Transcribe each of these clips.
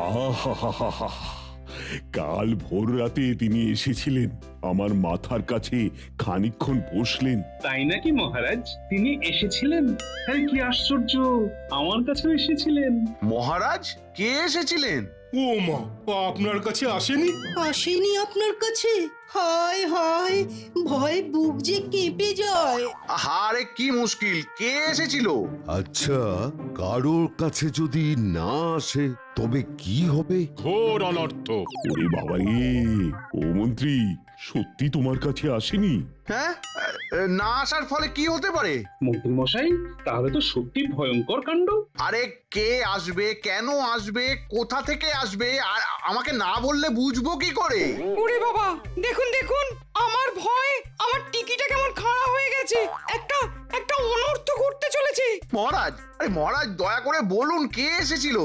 আহা, কাল ভোর রাতে তিনি এসেছিলেন, আমার মাথার কাছে খানিকক্ষণ বসলেন। তাই নাকি মহারাজ? তিনি এসেছিলেন? হ্যাঁ, কি আশ্চর্য! আমার কাছেও এসেছিলেন। মহারাজ কে এসেছিলেন? ও মা, আপনার কাছে আসেনি? আসেনি আপনার কাছে? হায় হায়, ভয় বুক যে কেঁপে যায়। আহারে কি মুশকিল, কে এসেছিল? আচ্ছা, কারোর কাছে যদি না আসে তবে কি হবে? ঘোর অনর্থ। ওরে বাবা রে, ও মন্ত্রী, সত্যি তোমার কাছে আসেনি? হ্যাঁ, না আসার ফলে কি হতে পারে? মন্ত্রী মশাই, তাহলে তো সত্যি ভয়ঙ্কর কাণ্ড। আরে কে আসবে, কেন আসবে, কোথা থেকে আসবে, আর আমাকে না বললে বুঝবো কি করে? ওরে বাবা, দেখুন দেখুন, আমার ভয় আমার টিকিটা কেমন খাড়া হয়ে গেছে। একটা একটা অনর্থ ঘটতে চলেছে। মহারাজ, আরে মহারাজ দয়া করে বলুন কে এসেছিল?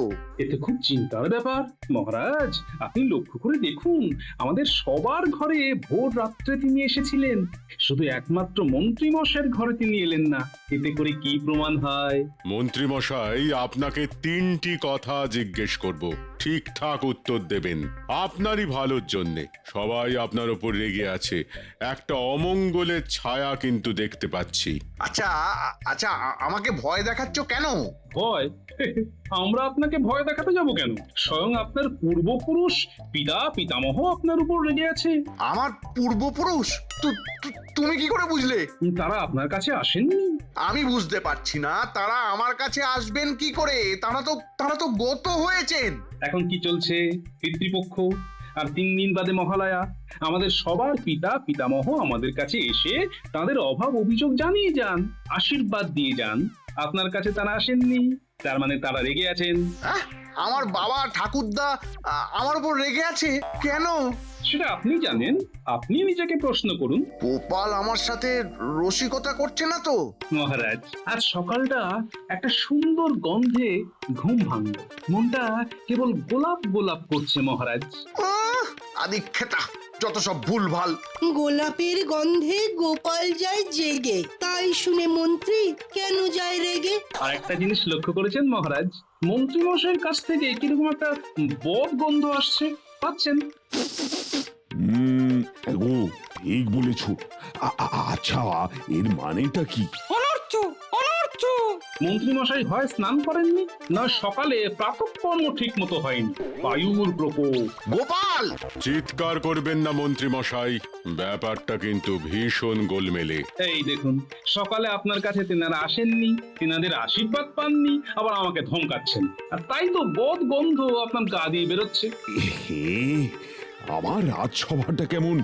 এ তো খুব চিন্তার ব্যাপার মহারাজ। আপনি লক্ষ্য করে দেখুন, আমাদের সবার ঘরে ভোর রাত্রে তিনি এসেছিলেন, শুধু একমাত্র মন্ত্রী মশাইয়ের ঘরে তিনি এলেন না। এতে করে কি প্রমাণ হয়? মন্ত্রী মশাই, আপনাকে 3টি কথা জিজ্ঞেস করব, ঠিকঠাক উত্তর দেবেন। আপনারই ভালোর জন্যে। সবাই আপনার উপর রেগে আছে, একটা অমঙ্গলের ছায়া কিন্তু দেখতে পাচ্ছি। আচ্ছা আচ্ছা, আমাকে ভয় দেখাচ্ছ কেন? ভয়? আমরা আপনাকে ভয় দেখাতে যাব কেন? স্বয়ং আপনার পূর্বপুরুষ পিতা পিতামহ আপনার উপর রেগে আছে। আমার পূর্বপুরুষ? তুমি কি করে বুঝলে? তারা আপনার কাছে আসেননি? আমি বুঝতে পারছি না, তারা আমার কাছে আসবেন কি করে? তারা তো গত হয়েছেন। এখন কি চলছে? পিতৃপক্ষ, আর 3 দিন বাদে মহালয়া। আমাদের সবার পিতা পিতামহ আমাদের কাছে এসে তাদের অভাব অভিযোগ জানিয়ে যান, আশীর্বাদ দিয়ে যান। আপনার কাছে তারা আসেননি, তার মানে তারা রেগে আছেন। হ্যাঁ, আমার বাবা ঠাকুরদা আমার উপর রেগে আছে কেন? সেটা আপনি জানেন, আপনি নিজেকে প্রশ্ন করুন। গোপাল আমার সাথে রসিকতা করছে না তো? মহারাজ, আজ সকালটা একটা সুন্দর গন্ধে ঘুম ভাঙল, মনটা কেবল গোলাপ গোলাপ করছে মহারাজ। আদিক্ষেতা, যত সব ভুলভাল। গোলাপের গন্ধে গোপাল যায় জেগে, তাই শুনে মন্ত্রী কেন যায় রেগে? আর একটা জিনিস লক্ষ্য করেছেন মহারাজ, মন্ত্রী মশাইয়ের কাছ থেকে কিরকম একটা বদ গন্ধ আসছে, পাচ্ছেন? গো, ঠিক বলেছ। আচ্ছা, এর মানেটা কি? অনর্থ, অনর্থ। মন্ত্রী মশাই হয় স্নান করেননি, না সকালে প্রাতঃকর্ম ঠিক মতো হয়নি। বায়ুর প্রকোপ। গোপাল! চিৎকার করবেন না মন্ত্রী মশাই, ব্যাপারটা কিন্তু ভীষণ গোলমেলে। এই দেখুন, সকালে আপনার কাছে তেনারা আসেননি, তেনাদের আশীর্বাদ পাননি, আবার আমাকে ধমকাচ্ছেন। আর তাই তো বদ গন্ধ আপনার গা দিয়ে বেরোচ্ছে। হে, আমার রাজসভাটা কেমন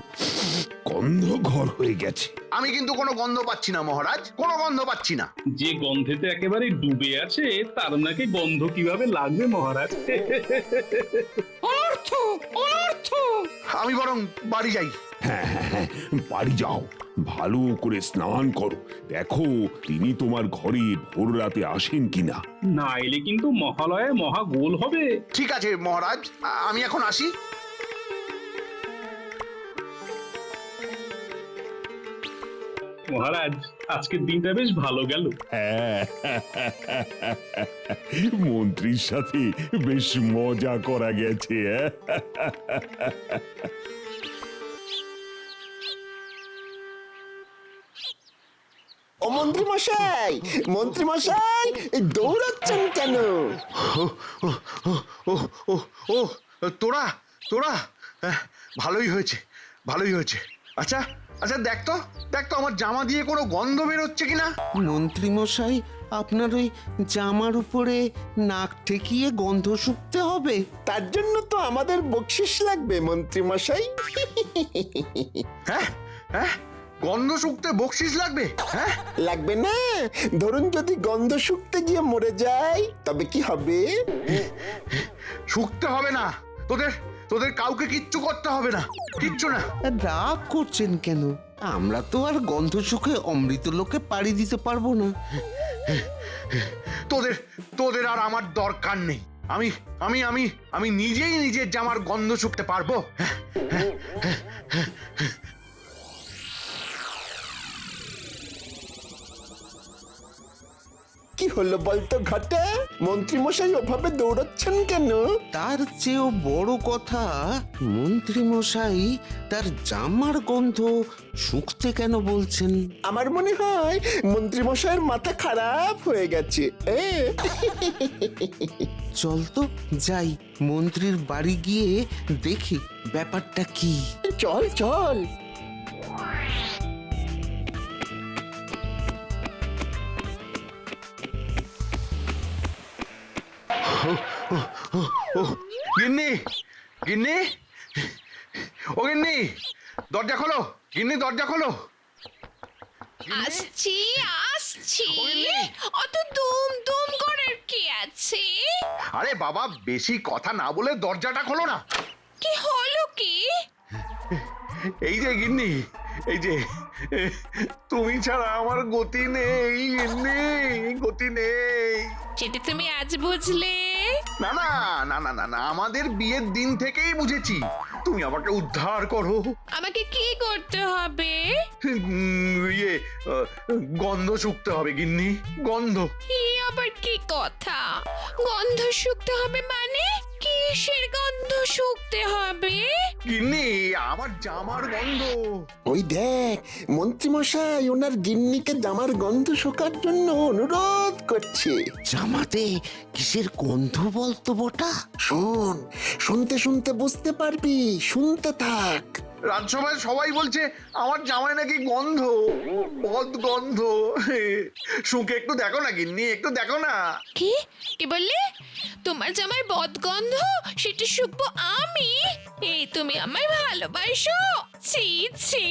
গন্ধ ঘর হয়ে গেছে। আমি কিন্তু কোনো গন্ধ পাচ্ছি না মহারাজ, কোনো গন্ধ পাচ্ছি না। যে গন্ধেতে একেবারে ডুবে আছে, তার নাকি গন্ধ কিভাবে লাগবে মহারাজ? অনর্থ, অনর্থ। আমি বরং বাড়ি যাই। হ্যাঁ, বাড়ি যাও, ভালো করে স্নান করো, দেখো তিনি তোমার ঘরে ভোর রাতে আসেন কিনা। না এলে কিন্তু মহালয়ে মহা গোল হবে। ঠিক আছে মহারাজ, আমি এখন আসি। মহারাজ, আজকের দিনটা বেশ ভালো গেল। হ্যাঁ, মন্ত্রীর সাথে বেশ মজা করা গেছে। ও মন্ত্রী মশাই, মন্ত্রী মশাই, দৌড়াচ্ছেন কেন? ও ও ও ও তোরা তোরা ভালোই হয়েছে, ভালোই হয়েছে। আচ্ছা আচ্ছা, দেখ তো আমার জামা দিয়ে কোনো গন্ধ বেরোচ্ছে কিনা। মন্ত্রী মশাই, আপনার ওই জামার উপরে নাক ঠেকিয়ে গন্ধ শুকতে হবে। তার জন্য তো আমাদের বকশিস লাগবে মন্ত্রী মশাই। হ্যাঁ হ্যাঁ, গন্ধ শুকতে বকশিস লাগবে? হ্যাঁ, লাগবে না? ধরুন যদি গন্ধ শুকতে গিয়ে মরে যায় তবে কি হবে? শুকতে হবে না, তোদের কাউকে কিচ্ছু করতে হবে না, কিচ্ছু না। রাগ করছেন কেন? আমরা তো আর গন্ধ শুকে অমৃত লোকে পাড়ি দিতে পারবো না। তোদের আর আমার দরকার নেই। আমি আমি আমি আমি নিজেই নিজের জামার গন্ধ শুকতে পারবো। কি হলো বলতো ঘটা? মন্ত্রী মশাই ওভাবে দৌড়াচ্ছেন কেন? তার চেয়েও বড় কথা, মন্ত্রী মশাই তার জামার গন্ধ শুকতে কেন বলছেন? আমার মনে হয় মন্ত্রী মশাইয়ের মাথা খারাপ হয়ে গেছে। চল তো যাই, মন্ত্রীর বাড়ি গিয়ে দেখি ব্যাপারটা কি। চল চল। গিন্নি, গিন্নি, ও গিন্নি, দরজা খোলো, গিন্নি দরজা খোলো। আসছি আসছি, অত দুম দুম করার কি আছে? আরে বাবা, বেশি কথা না বলে দরজাটা খোলো না। কি হলো কি? এই যে গিন্নি, এই যে, তুমি ছাড়া আমার গতি নেই গিন্নি, গতি নেই। সেটা তুমি আজ বুঝলে? না না না না না না, আমাদের বিয়ের দিন থেকেই বুঝেছি। তুমি আমাকে উদ্ধার করো। আমাকে কি করতে হবে? ইয়ে, গন্ধ শুকতে হবে গিন্নি, গন্ধ। এই আবার কি কথা? গন্ধ শুকতে হবে মানে? কিসের গন্ধ শুকতে হবে? গিন্নি, আমার জামার গন্ধ। ওই দেখ, মন্ত্রী মশাই ওনার গিন্নিকে জামার গন্ধ শোকার জন্য অনুরোধ করছে। জামাতে কিসের গন্ধ বলতো বটা? শোন, শুনতে শুনতে বুঝতে পারবি, শুনতে থাক। রাজসভায় সবাই বলছে আমার জামায় নাকি গন্ধ, বদ গন্ধ। শুকে একটু দেখো না গিন্নি, একটু দেখো না। কি কি বললে? তোমার জামার বদগন্ধ সেটা শুকবো আমি? এই তুমি আমায় ভালোবাসো? ছি ছি,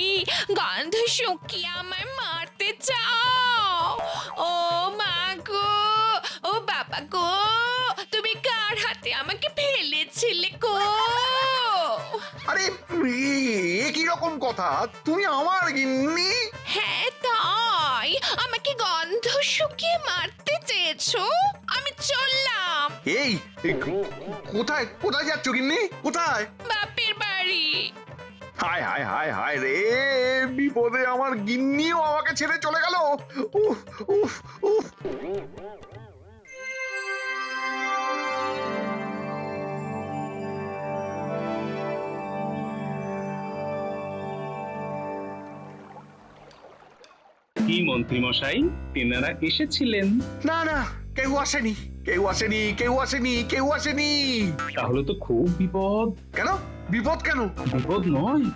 গন্ধ শুকিয়ে আমায় মারতে চাও? ও মা গো, ও বাবা গো, তুমি কার হাতে আমাকে ফেলেছিলে গো? আরে এ কি রকম কথা, তুমি আমার গিন্নি? হ্যাঁ তাই, আমাকে গন্ধ শুকিয়ে মারতে চেয়েছো? আমি চললাম। এই কোথায় কোথায় যাচ্ছ গিন্নি, কোথায়? বাপের বাড়ি। হায় হায় হায় হায় রে, বিপদে আমার গিন্নিও আমাকে ছেড়ে চলে গেল। উফ উফ উফ। কি মন্ত্রী মশাই, তেনারা এসেছিলেন? না না, কেউ আসেনি, কেউ আসেনি, কেউ আসেনি, কেউ আসেনি। তাহলে তো খুব বিপদ। কেন বিপদ কেন? বিপদ নয়,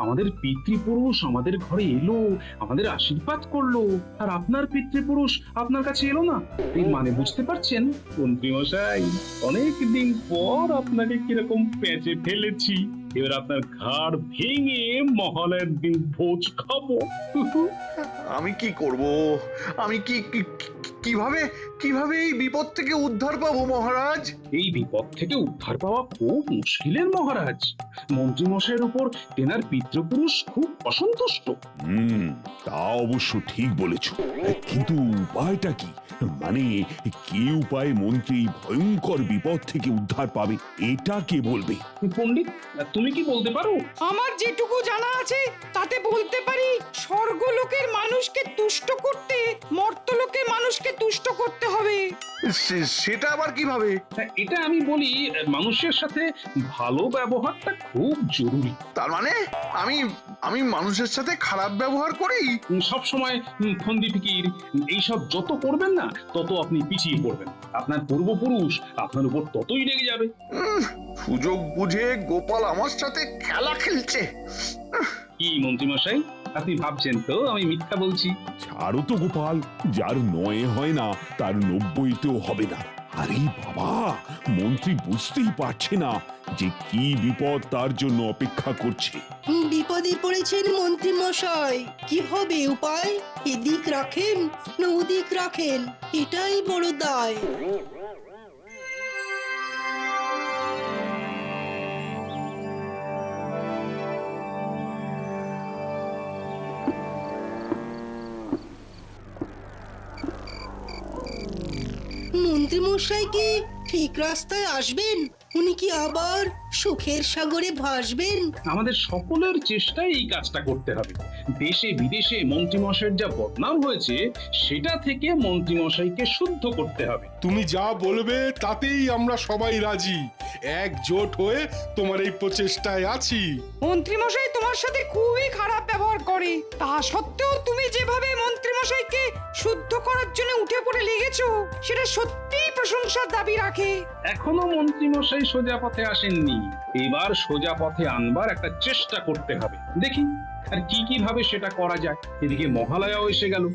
আমাদের পিতৃপুরুষ আমাদের ঘরে এলো, আমাদের আশীর্বাদ করলো, আর আপনার পিতৃপুরুষ আপনার কাছে এলো না। এই মানে বুঝতে পারছেন মন্ত্রী মশাই? অনেকদিন পর আপনাকে কিরকম পেঁচে ফেলেছি। এবার আপনার ঘাড় ভেঙে মহালয়ের দিন ভোজ খাবো। আমি কি করব? আমি কিভাবে কিভাবে এই বিপদ থেকে উদ্ধার পাবো মহারাজ? এই বিপদ থেকে উদ্ধার পাওয়া খুব মুশকিলের মহারাজ। মন্ত্রী মশাইয়ের উপর তেনার পিতৃপুরুষ খুব অসন্তুষ্ট। তা অবশ্য ঠিক বলেছ, কিন্তু উপায়টা কি? মানে কি উপায়ে মন্ত্রী ভয়ঙ্কর বিপদ থেকে উদ্ধার পাবে, এটা কে বলবে? পণ্ডিত, তুমি কি বলতে পারো? আমার যেটুকু জানা আছে তাতে বলতে পারি, স্বর্গলোকের মানুষকে তুষ্ট করতে মর্তলোকের মানুষকে তুষ্ট করতে হবে। সেটা আবার কিভাবে? এটা আমি বলি, মানুষের সাথে ভালো ব্যবহারটা খুব জরুরি। তার মানে আমি আমি মানুষের সাথে খারাপ ব্যবহার করি? সব সময় ফন্দি ফিকির এইসব যত করবেন না, তত আপনি পিছিয়ে পড়বেন। আপনার পূর্বপুরুষ আপনার উপর ততই রেগে যাবে। সুযোগ বুঝে গোপাল আমার সাথে খেলা খেলছে। কি মন্ত্রী মশাই, আপনি ভাবছেন তো আমি মিথ্যা বলছি? ছাড়ো তো গোপাল, যার ৯ হয় না তার ৯০তেও হবে না। আরে বাবা, মন্ত্রী বুঝতেই পারছে না যে কি বিপদ তার জন্য অপেক্ষা করছে। বিপদে পড়েছেন মন্ত্রী মশাই, কি হবে উপায়? এদিক রাখেন না ওদিক রাখেন, এটাই বড় দায়। মন্ত্রী মশাই কি ঠিক রাস্তায় আসবেন? উনি কি আবার সুখের সাগরে ভাসবেন? আমাদের সকলের চেষ্টায় এই কাজটা করতে হবে। দেশে বিদেশে মন্ত্রীমশাইয়ের যা বদনাম হয়েছে সেটা থেকে মন্ত্রীমশাইকে শুদ্ধ করতে হবে। তুমি যা বলবে তাতেই আমরা সবাই রাজি। একজোট হয়ে তোমার এই প্রচেষ্টায় আছি। মন্ত্রীমশাই তোমার সাথে খুবই খারাপ ব্যবহার করে, তা সত্ত্বেও তুমি যেভাবে মন্ত্রীমশাইকে শুদ্ধ করার জন্য উঠে পড়ে লেগেছো সেটা সত্যিই প্রশংসার দাবি রাখে। এখনো মন্ত্রীমশাই সোজা পথে আসেননি, এবার সোজা পথে আনবার একটা চেষ্টা করতে হবে। দেখি আর কি ভাবে সেটা করা যায়। এদিকে মহালয়াও এসে গেল।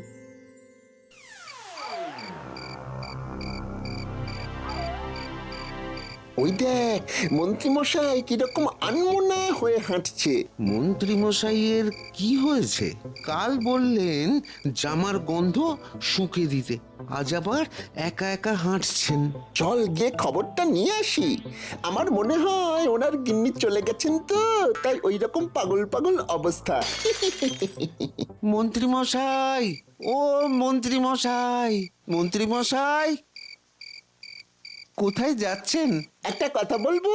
ওই দেখ মন্ত্রীমশাই কিরকম আনমনা হয়ে হাঁটছে। মন্ত্রী মশাইয়ের কি হয়েছে? কাল বললেন জামার গন্ধ শুকে দিতে, আজ আবার একা একা হাঁটছেন। চল গিয়ে খবরটা নিয়ে আসি। আমার মনে হয় ওনার গিন্নি চলে গেছেন তো, তাই ওই রকম পাগল পাগল অবস্থা। মন্ত্রী মশাই, ও মন্ত্রী মশাই, মন্ত্রী মশাই, কোথায় যাচ্ছেন? একটা কথা বলবো?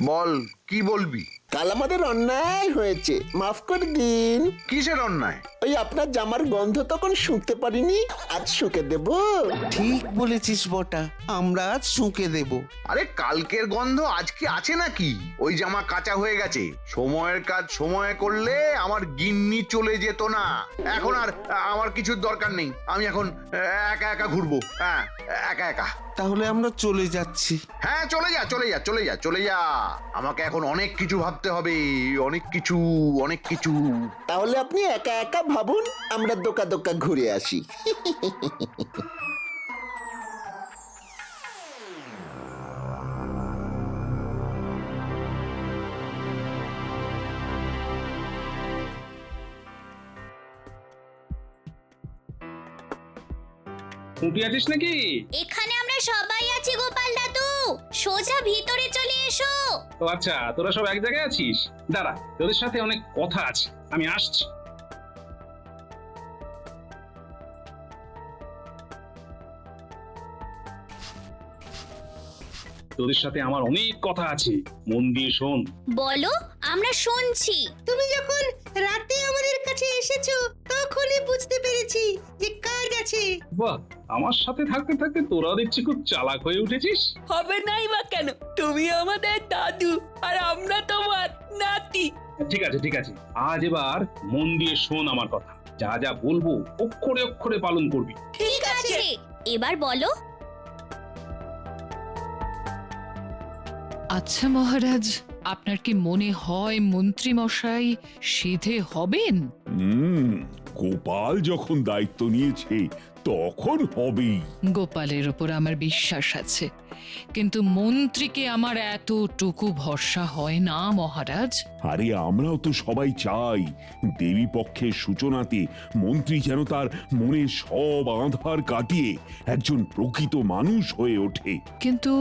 বল, কি বলবি? কাল আমাদের অন্যায় হয়েছে, মাফ করে দিন। কিসের অন্যায়? ওই আপনার জামার গন্ধ তখন শুঁকতে পারিনি, আজ শুঁকে দেব। ঠিক বলেছিস বটা, আমরা আজ শুঁকে দেব। আরে কালকের গন্ধ আজকে আছে নাকি? ওই জামা কাঁচা হয়ে গেছে। সময়ের কাজ সময়ে করলে আমার গিন্নি চলে যেত না। এখন আর আমার কিছুর দরকার নেই। আমি এখন একা একা ঘুরবো। হ্যাঁ, একা একা। তাহলে আমরা চলে যাচ্ছি। হ্যাঁ, চলে যা চলে যা চলে যা চলে যা। আমাকে এখন অনেক কিছু ভাবতে হবে, অনেক কিছু অনেক কিছু। তাহলে আপনি একা একা ভাবুন, আমরা দোকা দোকা ঘুরে আসি। উঠে আছিস নাকি? এখানে আমরা সবাই আছি গোপাল দাদু, সোজা ভিতরে চলে এসো। ও আচ্ছা, তোরা সব এক জায়গায় আছিস। দাঁড়া, তোদের সাথে অনেক কথা আছে, আমি আসছি। তোদের সাথে আমার অনেক কথা আছে, মন দিয়ে শোন। বলো, আমরা শুনছি। তুমি যখন রাতে আমাদের কাছে এসেছো তখনই বুঝতে পেরেছি যে কাজ আছে। বাহ, আমার সাথে থাকতে থাকতে তোরা দেখছি খুব চালাক হয়ে উঠেছিস। হবে নাই বা কেন, তুমি আমাদের দাদু আর আমরা তোমার নাতি। ঠিক আছে ঠিক আছে, আজ এবার মন দিয়ে শোন আমার কথা। যা যা বলবো অক্ষরে অক্ষরে পালন করবি। ঠিক আছে, এবার বলো। আচ্ছা মহারাজ, আপনার কি মনে হয় মন্ত্রী মশাই সিধে হবেন? গোপাল যখন দায়িত্ব নিয়েছে তখন হবেই। গোপালের ওপর আমার বিশ্বাস আছে, কিন্তু মন্ত্রীকে আমার এতটুকু ভরসা হয় না মহারাজ। আরে আমরাও তো সবাই চাই দেবী পক্ষের সূচনাতে মন্ত্রী যেন তার মনে সব আঁধার কাটিয়ে একজন প্রকৃত মানুষ হয়ে ওঠে। কিন্তু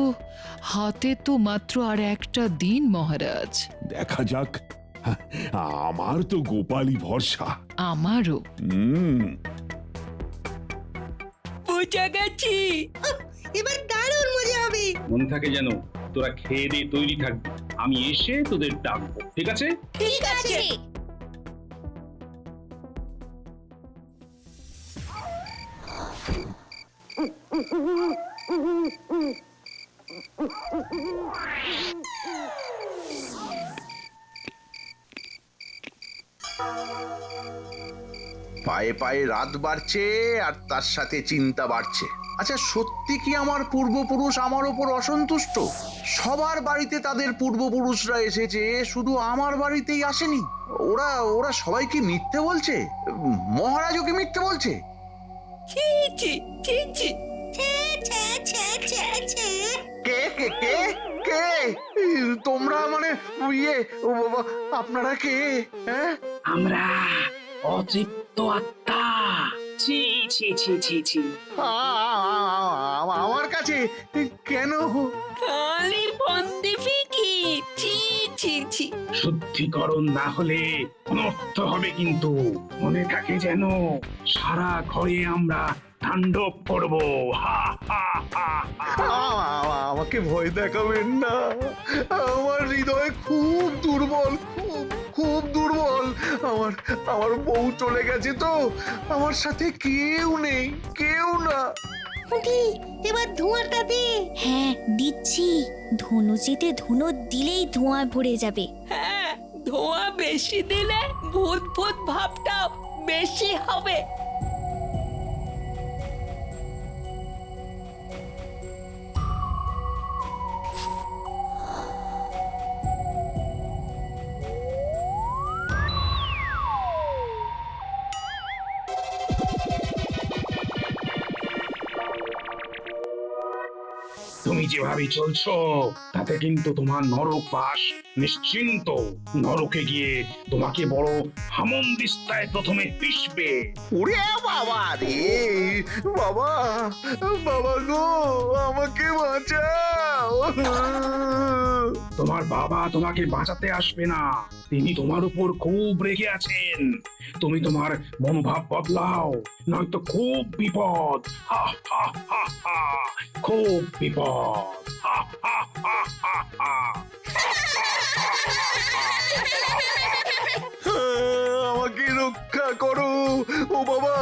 হাতে তো মাত্র আর একটা দিন মহারাজ। দেখা যাক, আমার তো গোপালই ভরসা। আমারও। বুঝে গেছি, এবার দারুণ মজা হবে। মনে থাকে যেন তোরা খেয়ে দিয়ে তৈরি থাকবি, আমি এসে তোদের ডাকবো। ঠিক আছে? ঠিক আছে। পায়ে পায়ে রাত বাড়ছে আর তার সাথে চিন্তা বাড়ছে। আচ্ছা, সত্যি কি আমার পূর্বপুরুষ আমার ওপর অসন্তুষ্ট? সবার বাড়িতে তাদের পূর্বপুরুষরা এসেছে, শুধু আমার বাড়িতেই আসেনি। ওরা ওরা সবাই কি মিথ্যে বলছে? মহারাজও কি মিথ্যে বলছে? ছি ছি ছি ছি, ছে ছে ছে ছে ছে। কে কে কে কে তোমরা? মানে ইয়ে, ও বাবা, আপনারা কে? হ্যাঁ, আমরা অতৃপ্ত আত্মা। ছি ছি ছি ছি ছি। আমার কাছে কেন? কালি বন্দি ফিকি, ছি ছি ছি। শুদ্ধিকরণ না হলে অনর্থ হবে কিন্তু। মনে থাকে যেন সারা ঘরে আমরা তাণ্ডব করবো। হা হা হা হা। আমাকে ভয় দেখাবেন না। আমার হৃদয় খুব দুর্বল, খুব খুব দুর্বল। আমার বউ চলে গেছে তো, আমার সাথে কেউ নেই, কেউ না। খুঁটি এবার ধোঁয়াটা দে। হ্যাঁ দিচ্ছি। ধনুচিতে ধুনো দিলেই ধোঁয়া ভরে যাবে। হ্যাঁ, ধোঁয়া বেশি দিলে ভূত ভূত ভাবটাও বেশি হবে। তুমি যেভাবে চলছো তাতে কিন্তু তোমার নরক বাস নিশ্চিন্ত। নরকে গিয়ে তোমাকে বড় হামনদিস্তায় প্রথমে পিষবে। ওরে বাবা রে, বাবা, বাবা গো, আমাকে বাঁচাও। তোমার বাবা তোমাকে বাঁচাতে আসবে না, তিনি তোমার উপর খুব রেগে আছেন। তুমি তোমার মনোভাব বদলাও, নয়তো খুব বিপদ। হা হা হা হা, খুব বিপদ। হা হা হা হা হা। আমাকে রক্ষা করো, ও বাবা,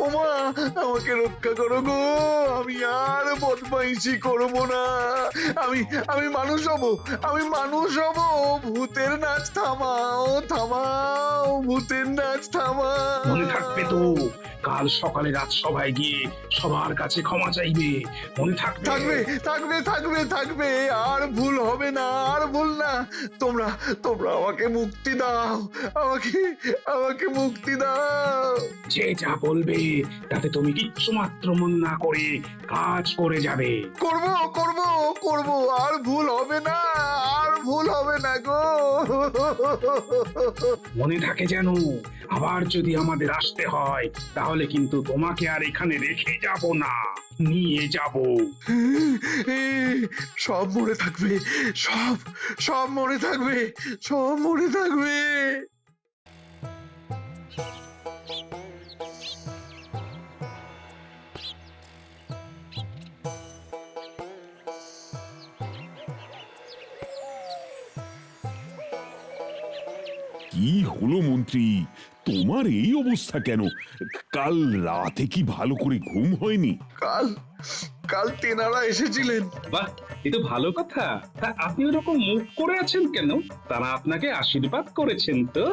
ও মা, আমাকে রক্ষা করো গো। আমি আর বদমাইশি করবো না। আমি মানুষ হব, আমি মানুষ হব। ভূতের নাচ থামাও, থামাও, ভূতের নাচ থামাও। মনে থাকবে তো, কাল সকালে রাজসভায় গিয়ে সবার কাছে ক্ষমা চাইবে। মনে থাকবে? থাকবে, থাকবে, থাকবে, থাকবে। আর ভুল হবে না, আর ভুল না। তোমরা তোমরা আমাকে মুক্তি দাও, আমাকে মুক্তি দাও। যে যা বলবে তাতে তুমি কিচ্ছু মাত্র মন না করে কাজ করে যাবে। করব, করব, করব। আর ভুল হবে না, আর ভুল হবে না গো। মনে থাকে যেন, আবার যদি আমাদের আসতে হয় তাহলে কিন্তু তোমাকে আর এখানে রেখে যাব না, নিয়ে যাব। সব মনে থাকবে, সব সব মনে থাকবে, সব মনে থাকবে। কি হলো মন্ত্রী, তোমার এই অবস্থা কেন? কাল রাতে কি ভালো করে ঘুম হয়নি? কাল কাল তেনারা এসেছিলেন। বাহ, এ তো ভালো কথা। তা আপনি ওরকম মুখ করে আছেন কেন? তারা আপনাকে আশীর্বাদ করেছেন তো?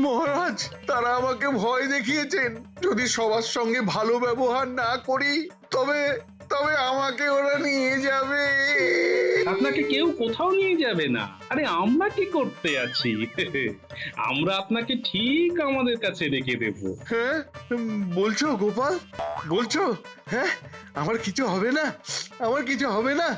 মহারাজ, তারা আমাকে ভয় দেখিয়েছেন, যদি সবার সঙ্গে ভালো ব্যবহার না করি তবে তবে আমাকে ওরা নিয়ে যাবে। আপনাকে কেউ কোথাও নিয়ে যাবে না। আরে আমরা কি করতে আছি? আমরা আপনাকে ঠিক আমাদের কাছে রেখে দেব। হ্যাঁ, বলছো গোপাল, বলছো? হ্যাঁ, আমার কিছু হবে না, আমার কিছু হবে না।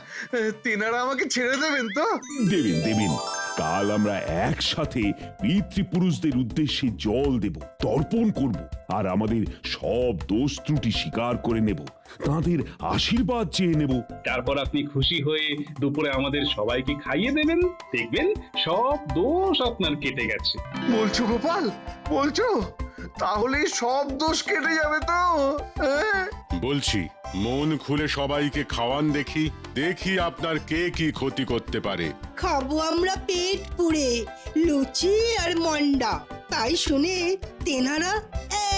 তেনারা আমাকে ছেড়ে দেবেন তো? দেবেন, দেবেন। কাল আমরা একসাথে পিতৃপুরুষদের উদ্দেশ্যে জল দেব, তর্পণ করব, আর আমাদের সব দোষ ত্রুটি স্বীকার করে নেব, তাদের আশীর্বাদ চেয়ে নেব। তারপর আপনি খুশি হয়ে দুপুরে আমাদের সবাইকে খাইয়ে দেবেন। দেখবেন সব দোষ আপনার কেটে গেছে। বলছো গোপাল, বলছো? তাহলে সব দোষ কেটে যাবে তো? হ্যাঁ? বলছি, মন খুলে সবাইকে খাওয়ান দেখি, দেখি আপনার কে কি ক্ষতি করতে পারে। খাবো আমরা পেট পুড়ে লুচি আর মন্ডা, তাই শুনে তেনারা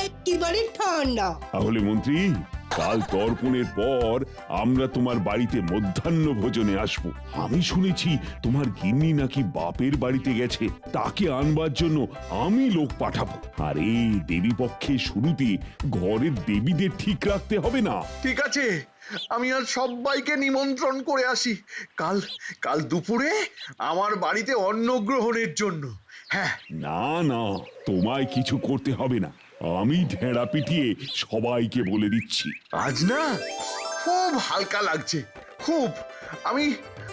একেবারে ঠান্ডা। তাহলে মন্ত্রী, কাল তর্পণের পর আমরা তোমার বাড়িতে মধ্যাহ্ন ভোজনে আসব। আমি শুনেছি তোমার গিন্নি নাকি বাপের বাড়িতে গেছে, তাকে আনবার জন্য আমি লোক পাঠাবো। আর এই দেবী পক্ষের শুরুতে ঘরের দেবীদের ঠিক রাখতে হবে না? ঠিক আছে, আমি আজ সবাইকে নিমন্ত্রণ করে আসি কাল কাল দুপুরে আমার বাড়িতে অন্ন গ্রহণের জন্য। হ্যাঁ। না না, তোমায় কিছু করতে হবে না, আমি ঢেড়া পিটিয়ে সবাইকে বলে দিচ্ছি। আজ না খুব হালকা লাগছে, খুব। আমি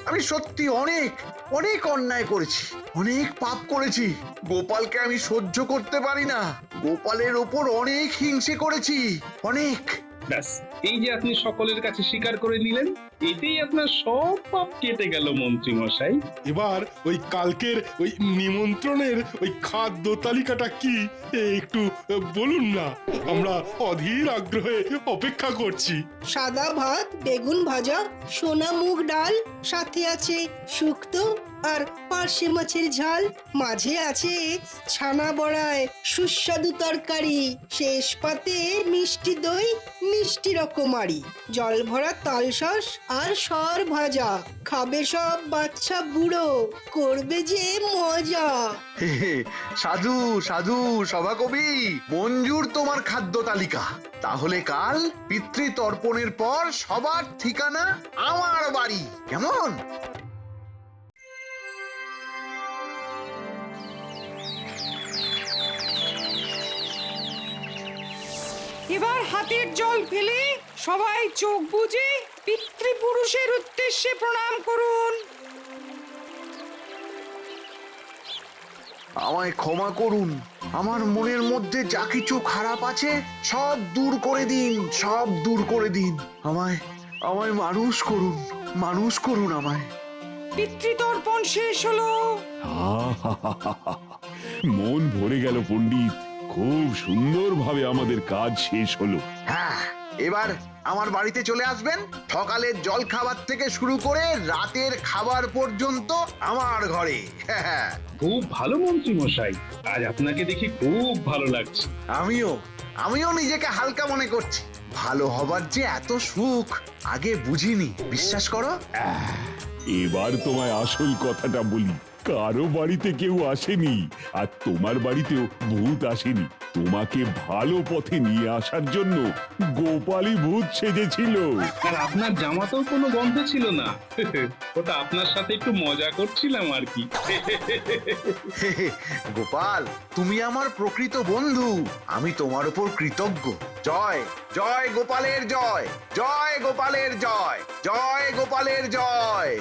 আমি সত্যি অনেক অনেক অন্যায় করেছি, অনেক পাপ করেছি। গোপালকে আমি সহ্য করতে পারি না, গোপালের ওপর অনেক হিংসে করেছি, অনেক। ব্যাস, এই যে আপনি সকলের কাছে স্বীকার করে নিলেন, এতেই আপনার সব পাপ কেটে গেল মন্ত্রী মশাই। এবার ওই কালকের ওই নিমন্ত্রণের ওই খাদ্য তালিকাটা কি একটু বলুন না, আমরা অধীর আগ্রহে অপেক্ষা করছি। সাদা ভাত, বেগুন ভাজা, সোনা মুগ ডাল, সাথে আছে শুক্তো আর পার্শে মাছের ঝাল, মাঝে আছে ছানা বড়ায় সুস্বাদু তরকারি, শেষ পাতে মিষ্টি দই, মিষ্টি রকমারি, জল ভরা তালশাঁস আর সর ভাজা। খাবে সব বাচ্চা বুড়ো, করবে যে মজা। সাধু সাধু সভাকবি, মঞ্জুর তোমার খাদ্য তালিকা। তাহলে কাল পিতৃতর্পণের পর সবার ঠিকানা আমার বাড়ি, কেমন? এবার হাতের জল ফেলে সবাই চোখ বুজে পিতৃপুরুষের উদ্দেশ্যে প্রণাম করুন। আমায় ক্ষমা করুন, আমার মনের মধ্যে যা কিছু খারাপ আছে সব দূর করে দিন, সব দূর করে দিন। আমায় আমায় মানুষ করুন, মানুষ করুন আমায়। পিতৃতর্পণ শেষ হলো। মন ভরে গেল পণ্ডিত, খুব সুন্দরভাবে আমাদের কাজ শেষ হলো। হ্যাঁ, এবার আমার বাড়িতে চলে আসবেন। সকালের জল খাবার থেকে শুরু করে রাতের খাবার পর্যন্ত আমার ঘরে। খুব ভালো মন্ত্রী মশাই, আজ আপনাকে দেখে খুব ভালো লাগছে। আমিও নিজেকে হালকা মনে করছি। ভালো হবার যে এত সুখ আগে বুঝিনি, বিশ্বাস করো। এবার তোমায় আসল কথাটা বলি, কারো বাড়িতে কেউ আসেনি, আর তোমার বাড়িতেও ভূত আসেনি। তোমাকে ভালো পথে নিয়ে আসার জন্য গোপালই ভূত সেজেছিল। আর আপনার জামাতেও কোনো গন্ধ ছিল না। ওটা আপনার সাথে একটু মজা করছিলাম আর কি। গোপাল, তুমি আমার প্রকৃত বন্ধু, আমি তোমার উপর কৃতজ্ঞ। জয় জয় গোপালের জয়, জয় গোপালের জয়, জয় গোপালের জয়।